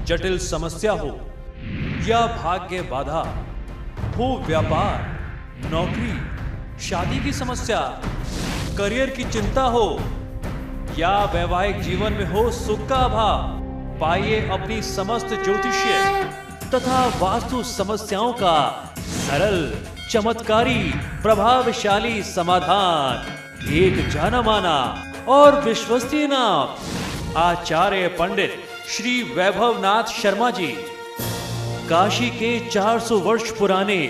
जटिल समस्या हो या भाग्य बाधा, हो व्यापार, नौकरी, शादी की समस्या, करियर की चिंता हो या वैवाहिक जीवन में हो सुख का अभाव, पाइए अपनी समस्त ज्योतिषीय तथा वास्तु समस्याओं का सरल, चमत्कारी, प्रभावशाली समाधान। एक जाना माना और विश्वसनीय नाम, आचार्य पंडित श्री वैभवनाथ शर्मा जी, काशी के 400 वर्ष पुराने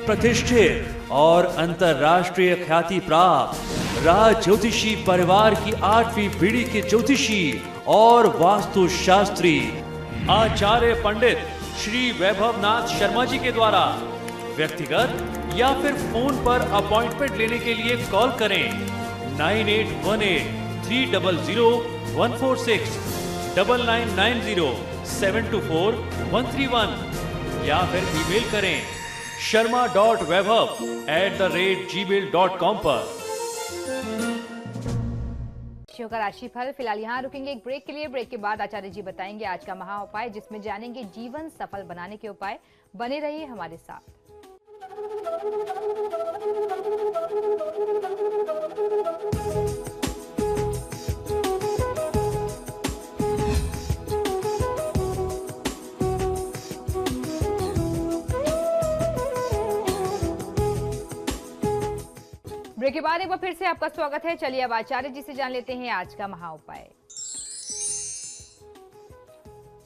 प्रतिष्ठित और अंतरराष्ट्रीय ख्याति प्राप्त राज ज्योतिषी परिवार की 8वीं पीढ़ी के ज्योतिषी और वास्तु शास्त्री आचार्य पंडित श्री वैभवनाथ शर्मा जी के द्वारा व्यक्तिगत या फिर फोन पर अपॉइंटमेंट लेने के लिए कॉल करें 9818-300-146, 9990-724-131 या फिर ईमेल करें sharma.vaibhav@gmail.com पर। का राशिफल फिलहाल यहाँ रुकेंगे एक ब्रेक के लिए। ब्रेक के बाद आचार्य जी बताएंगे आज का महा उपाय, जिसमें जानेंगे जीवन सफल बनाने के उपाय। बने रहिए हमारे साथ। ब्रेक के बाद एक बार फिर से आपका स्वागत है। चलिए अब आचार्य जी से जान लेते हैं आज का महा उपाय।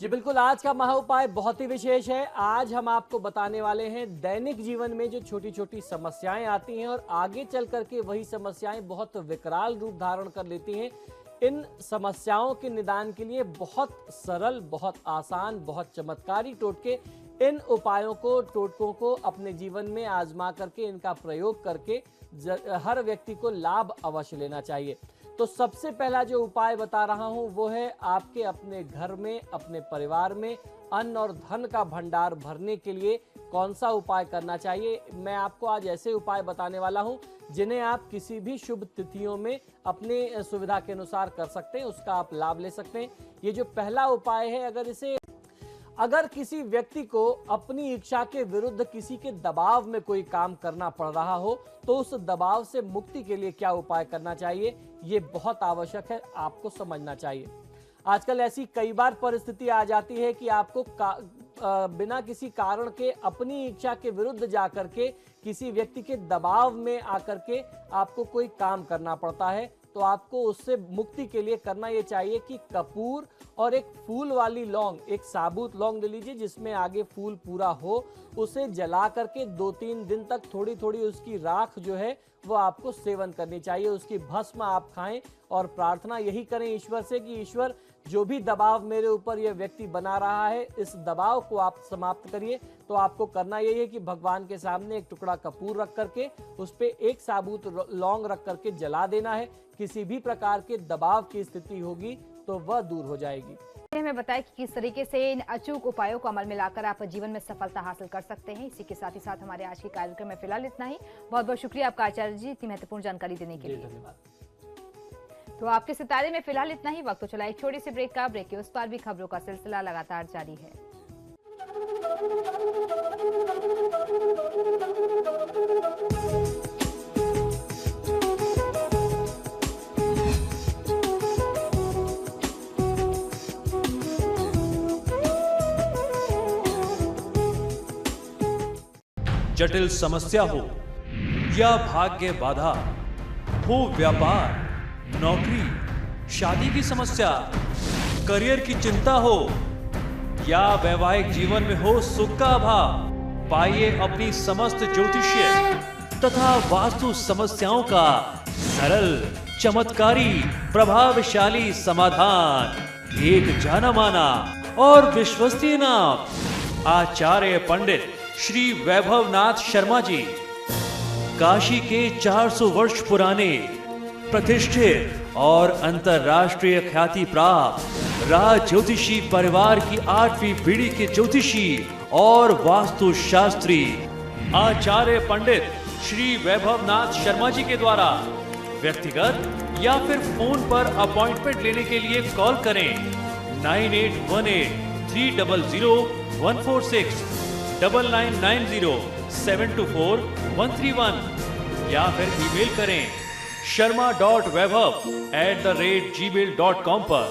जी बिल्कुल, आज का महा उपाय बहुत ही विशेष है। आज हम आपको बताने वाले हैं दैनिक जीवन में जो छोटी छोटी समस्याएं आती हैं और आगे चल करके वही समस्याएं बहुत विकराल रूप धारण कर लेती हैं। इन समस्याओं के निदान के लिए बहुत सरल, बहुत आसान, बहुत चमत्कारी टोटके, इन उपायों को, टोटकों को अपने जीवन में आजमा करके, इनका प्रयोग करके हर व्यक्ति को लाभ अवश्य लेना चाहिए। तो सबसे पहला जो उपाय बता रहा हूं वो है आपके अपने घर में, अपने परिवार में अन्न और धन का भंडार भरने के लिए कौन सा उपाय करना चाहिए। मैं आपको आज ऐसे उपाय बताने वाला हूं जिन्हें आप किसी भी शुभ तिथियों में अपने सुविधा के अनुसार कर सकते हैं, उसका आप लाभ ले सकते हैं। ये जो पहला उपाय है, अगर किसी व्यक्ति को अपनी इच्छा के विरुद्ध किसी के दबाव में कोई काम करना पड़ रहा हो तो उस दबाव से मुक्ति के लिए क्या उपाय करना चाहिए, ये बहुत आवश्यक है, आपको समझना चाहिए। आजकल ऐसी कई बार परिस्थिति आ जाती है कि आपको बिना किसी कारण के अपनी इच्छा के विरुद्ध जाकर के किसी व्यक्ति के दबाव में आकर के आपको कोई काम करना पड़ता है। तो आपको उससे मुक्ति के लिए करना ये चाहिए कि कपूर और एक फूल वाली लौंग, एक साबुत लौंग ले लीजिए जिसमें आगे फूल पूरा हो, उसे जला करके 2-3 दिन तक थोड़ी थोड़ी उसकी राख जो है वो आपको सेवन करनी चाहिए। उसकी भस्म आप खाएं और प्रार्थना यही करें ईश्वर से कि ईश्वर, जो भी दबाव मेरे ऊपर यह व्यक्ति बना रहा है, इस दबाव को आप समाप्त करिए। तो आपको करना यही है कि भगवान के सामने एक टुकड़ा कपूर रख करके उस पे एक साबुत लौंग रख करके जला देना है। किसी भी प्रकार के दबाव की स्थिति होगी तो वह दूर हो जाएगी। हमें बताया कि किस तरीके से इन अचूक उपायों को अमल में लाकर आप जीवन में सफलता हासिल कर सकते हैं। इसी के साथ ही साथ हमारे आज के कार्यक्रम में फिलहाल इतना ही। बहुत बहुत शुक्रिया आपका आचार्य जी, इतनी महत्वपूर्ण जानकारी देने के लिए। धन्यवाद। तो आपके सितारे में फिलहाल इतना ही। वक्त तो चला एक छोटी सी ब्रेक का। ब्रेक के उस पार भी खबरों का सिलसिला लगातार जारी है। जटिल समस्या हो या भाग्य बाधा, हो व्यापार, नौकरी, शादी की समस्या, करियर की चिंता हो या वैवाहिक जीवन में हो सुख का अभाव, पाइए अपनी समस्त ज्योतिषीय तथा वास्तु समस्याओं का सरल, चमत्कारी, प्रभावशाली समाधान। एक जाना माना और विश्वसनीय नाम, आचार्य पंडित श्री वैभवनाथ शर्मा जी, काशी के 400 वर्ष पुराने प्रतिष्ठित और अंतरराष्ट्रीय ख्याति प्राप्त राज ज्योतिषी परिवार की 8वीं पीढ़ी के ज्योतिषी और वास्तु शास्त्री आचार्य पंडित श्री वैभवनाथ शर्मा जी के द्वारा व्यक्तिगत या फिर फोन पर अपॉइंटमेंट लेने के लिए कॉल करें 9818 300146, 9990724131 या फिर ईमेल करें sharma.vaibhav@gmail.com पर।